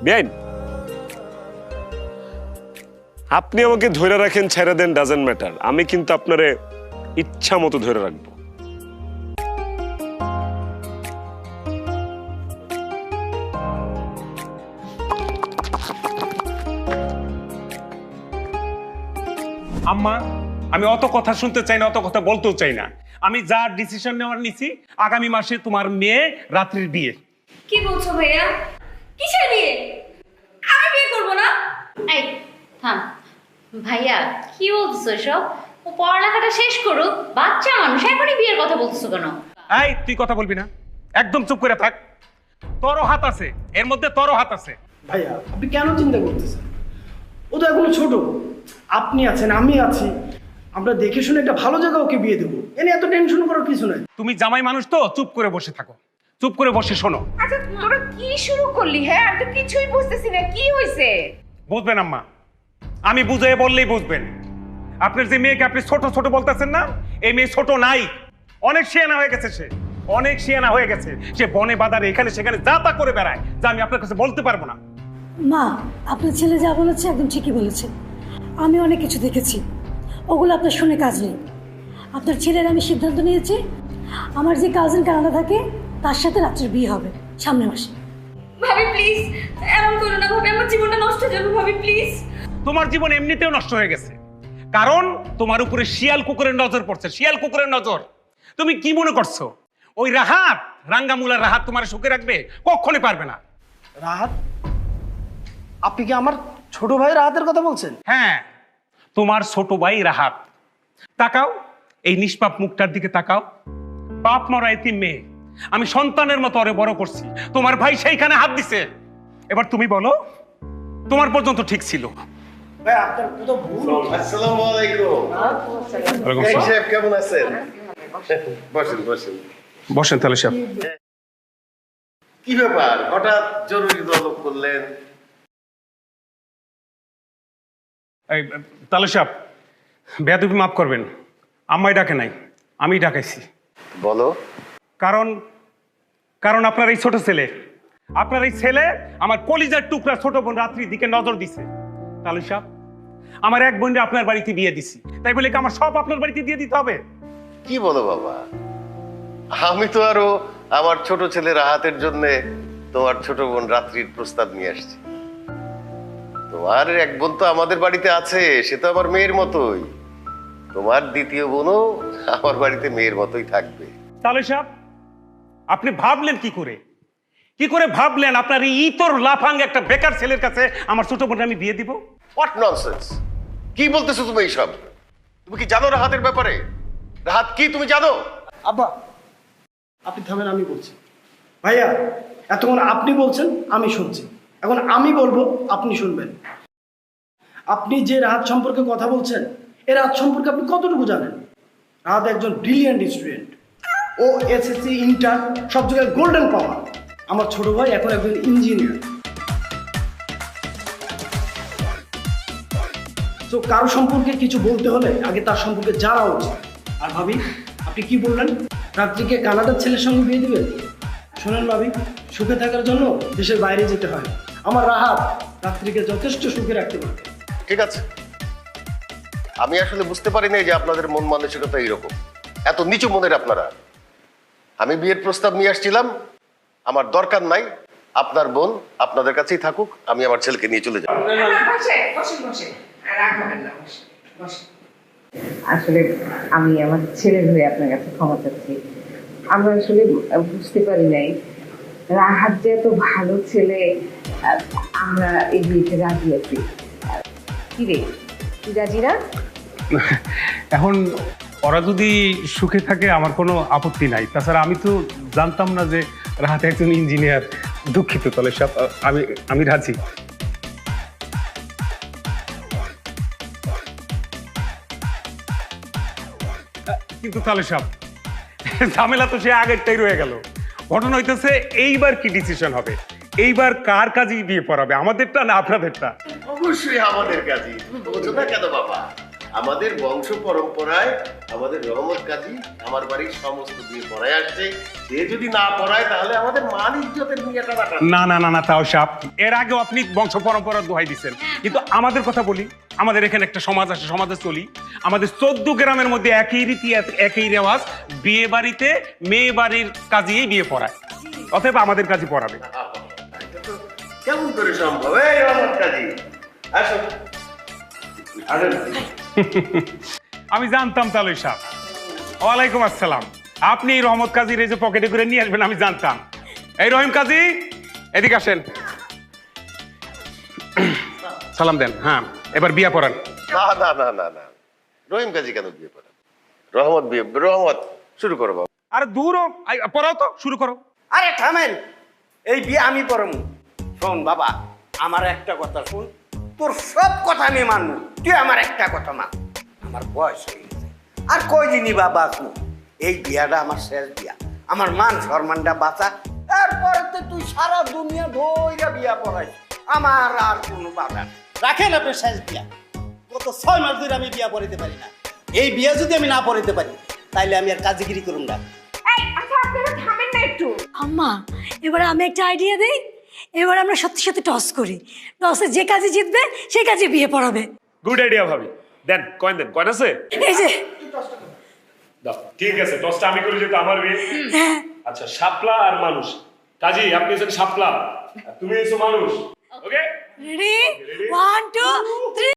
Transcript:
বেআইন, আপনি আমাকে ধরে রাখেন ছেড়ে দেন ডাজেন্ট ম্যাটার, আমি কিন্তু আপনারে ইচ্ছা মতো ধরে রাখবো। আম্মা, আমি অত কথা শুনতে চাই না, অত কথা বলতেও চাই না। আমি যা ডিসিশন নেওয়ার নিছি, আগামী মাসে তোমার মেয়ে রাত্রির বিয়ে। কি বলছো ভাইয়া? কিসের বিয়ে? আমি বিয়ে করব না। এই থাম ভাইয়া, কি বলছো সব? ও পড়ালেখাটা শেষ করুক, বাচ্চা মানুষ, এখনই বিয়ের কথা বলছো কেন? এই তুই কথা বলবি না, একদম চুপ করে থাক। তোরও হাত আছে এর মধ্যে, তোরও হাত আছে। ভাইয়া আপনি কেন চিন্তা করতেছেন? ও তো এখনো ছোট, আপনি আছেন, আমি আছি, আমরা দেখে শুনে একটা ভালো জায়গা ওকে বিয়ে দেবো। এনে এত টেনশন করার কিছু নাই। তুমি জামাই মানুষ তো, চুপ করে বসে থাকো, চুপ করে বসে শোনো। আচ্ছা তোরা কি শুরু করলি? হ্যাঁ আমি তো কিছুই বুঝতেছি না, কি হয়েছে? বুঝবেন আম্মা, আমি বুঝিয়ে বললেই বুঝবেন। আপনার যে মেয়েকে আপনি ছোট ছোট বলতেছেন না, এই মেয়ে ছোট নাই, অনেক শিয়ানা হয়ে গেছে। সে অনেক শিয়ানা হয়ে গেছে। সে বনে বাজারে এখানে সেখানে যা তা করে বেড়ায়, যা আমি আপনার কাছে বলতে পারবো না। মা, আপনার ছেলে যা বলেছে একদম ঠিকই বলেছে। আমি অনেক কিছু দেখেছি, ওগুলো আপনার শুনে কাজ নেই। আপনার ছেলের আমি সিদ্ধান্ত নিয়েছি, আমার যে কাজিন কানাডা থাকে তার সাথে রাত্রের বিয়ে হবে সামনের মাসে। ভাবি প্লিজ এমন করো না ভাবি, আমার জীবনটা নষ্ট হয়ে যাবে ভাবি প্লিজ। তোমার জীবন এমনিতেও নষ্ট হয়ে গেছে, কারণ তোমার উপরে শিয়াল কুকুরের নজর পড়ছে, শিয়াল কুকুরের নজর। তুমি কি মনে করছো ওই রাহাত, রাঙ্গামুলার রাহাত তোমার সুখে রাখবে? কখনই পারবে না। রাহাত? আপনি কি আমার ছোট ভাই রাহাতের কথা বলছেন? হ্যাঁ, তোমার ছোট ভাই রাহাত। তাকাও, এই নিষ্পাপ মুখটার দিকে তাকাও। বাপ মরা এতিম মেয়ে, আমি সন্তানের মতো ওরে বড় করছি, তোমার ভাই সেইখানে হাত দিছে। এবার তুমি বলো, তোমার পর্যন্ত ঠিক ছিল? ভাই আপনার কোথাও ভুল। আসসালামু আলাইকুম। এই সাহেব কেমন আছেন? বসেন বসেন। বসেন তাহলে সাহেব। কি ব্যাপার, হঠাৎ জরুরি তলব করলেন? এই তাহলে সাহেব, বেয়াদবি মাফ করবেন, আম্মাই ডাকে নাই, আমি ডাকাইছি। বলো। কারণ কারণ আপনার এই ছোট ছেলে, আপনার এই ছেলে আমার কলিজার টুকরা ছোট বোন রাত্রির দিকে নজর দিছে। তাহলে সাহেব, আমার এক বোনকে আপনার বাড়িতে বিয়ে দিছি, তাই বলে কি আমার সব আপনার বাড়িতে দিয়ে দিতে হবে? কি বলো বাবা, আমি তো আরো আমার ছোট ছেলে রাহাতের জন্য তোমার ছোট বোন রাত্রির প্রস্তাব নিয়ে আসছি। তোমার এক বোন তো আমাদের বাড়িতে আছে, সে তো আমার মেয়ের মতোই। তোমার দ্বিতীয় বোনও আমার বাড়িতে মেয়ের মতোই থাকবে। তাহলে সাহেব, আপনি ভাবলেন কি করে, কি করে ভাবলেন আপনার এই ইতর লাফাং একটা বেকার ছেলের কাছে আমার ছোট বোনকে আমি বিয়ে দিব? What nonsense! কি বলতেছো তুমি এইসব? তুমি কি জানো রাহাতের ব্যাপারে? রাহাত কি তুমি জানো? আব্বা আপনি থামেন, আমি বলছি। ভাইয়া এতক্ষণ আপনি বলছেন, আমি শুনছি, এখন আমি বলবো, আপনি শুনবেন। আপনি যে রাহাত সম্পর্কে কথা বলছেন, এই রাহাত সম্পর্কে আপনি কতটুকু জানেন? রাহাত একজন ব্রিলিয়ান্ট স্টুডেন্ট, ও এসএসসি ইন্টার সব জায়গায় গোল্ডেন পাওয়ার। আমার ছোট ভাই এখন একজন ইঞ্জিনিয়ার। তো কারো সম্পর্কে কিছু বলতে হলে আগে তার সম্পর্কে জানা উচিত। আর ভাবি, আপনি কি বললেন রাত্রিকে কানাডার ছেলের সঙ্গে বিয়ে দিবেন? শোনেন ভাবি, সুখে থাকার জন্য দেশের বাইরে যেতে হয়। আমার রাহাত রাত্রিকে যথেষ্ট সুখে রাখতে পারে। ঠিক আছে, আমি আসলে বুঝতে পারি না যে আপনাদের মন মানসিকতা এইরকম, এত নিচু মনের আপনারা। আমি বিয়ের প্রস্তাব নিয়ে আসছিলাম, আমার দরকার নাই। আপনার বোন আপনাদের কাছেই থাকুক, আমি আমার ছেলেকে নিয়ে চলে যাব। বসেন বসেন, রাগ হবেন না, বসেন বসেন। আসলে আমি আমার ছেলের হয়ে আপনার কাছে ক্ষমা চাচ্ছি। আমরা আসলে বুঝতে পারি নাই রাহাত যে এত ভালো ছেলে, আমরা এই বিয়েতে রাজি আছি। কি রে, তুই রাজি না? এখন ওরা যদি সুখে থাকে আমার কোনো আপত্তি নাই। তাছাড়া আমি তো জানতাম না যে রাহাত একজন ইঞ্জিনিয়ার। দুঃখিত তাহলে সাহেব, আমি রাজি। কিন্তু তাহলে সব ঝামেলা তো সে আগেরটাই রয়ে গেল। ঘটনা হইতেছে এইবার কি ডিসিশন হবে, এইবার কার কাজেই বিয়ে পড়াবে, আমাদেরটা না আপনাদেরটা? অবশ্যই আমাদের কাজী। তুমি বোঝো না কেন বাবা? আমাদের বংশ পরম্পরায় আমাদের রহমত কাজী আমার বাড়ির সমস্ত বিয়ে পড়ায় আসছে। সে যদি না পড়ায় তাহলে আমাদের মান ইজ্জতের বিয়েটা রাখা। না না না না, তাও সাপ, এর আগেও আপনি বংশ পরম্পরার দোহাই দিচ্ছেন, কিন্তু আমাদের কথা বলি। আমাদের এখানে একটা সমাজ আছে, সমাজে চলি। আমাদের 14 গ্রামের মধ্যে একই রীতি একই রেওয়াজ, বিয়ে বাড়িতে মেয়ে বাড়ির কাজেই বিয়ে পড়ায়, অতএব আমাদের কাজই পড়াবে। এটা তো কেমন করে সম্ভব? এই রহমত কাজী আসো। আরে আমি জানতাম তালই সাহেব। ওয়ালাইকুম আসসালাম। আপনি এই রহমত কাজীর এই যে পকেটে করে নিয়ে আসবেন আমি জানতাম। এই রহিম কাজী, এদিকে আসেন, সালাম দেন। হ্যাঁ, এবার বিয়া পড়ান। না না না না না, রহিম কাজী কেন বিয়ে পড়ান? রহমত বিয়ে, রহমত শুরু করো বাবা। আরে দূর হ, পড়াও তো, শুরু করো। আরে থামেন, এই বিয়ে আমি পড়াবো। শোন বাবা, আমার একটা কথা শোন, তোর সব কথা আমি মানবো, তুই আমার একটা কথা মান। আমার বয়স হয়ে গেছে, আর কয়দিনই বা বাঁচবো। এই বিয়াটা আমার শেষ বিয়া, আমার মান সম্মানটা বাঁচা। তারপরে তো তুই সারা দুনিয়া ধইরা বিয়া পড়াই, আমার আর কোনো বাধা নেই। রাখেন আপনার শেষ বিয়া। গত 6 মাস ধরে আমি বিয়া পড়াইতে পারি না। এই বিয়া যদি আমি না পড়াইতে পারি তাইলে আমি আর কাজগিরি করুন না। আচ্ছা আপনারা থামেন না একটু। আম্মা, এবার আমি একটা আইডিয়া দিই। এবার আমরা সত্যি সত্যি টস করি। টসে যে কাজে জিতবে সেই কাজে বিয়ে পড়াবে। গুড আইডিয়া ভাবি। দেন কয়েন, দেন কয়েন আছে? এই যে, দাও। ঠিক আছে, টসটা আমি করি, যেহেতু আমার বিয়ে। হ্যাঁ, আচ্ছা, শাপলা আর মানুষ। কাজী আপনি হচ্ছেন শাপলা আর তুমি হচ্ছো মানুষ। ওকে, রেডি, 1 2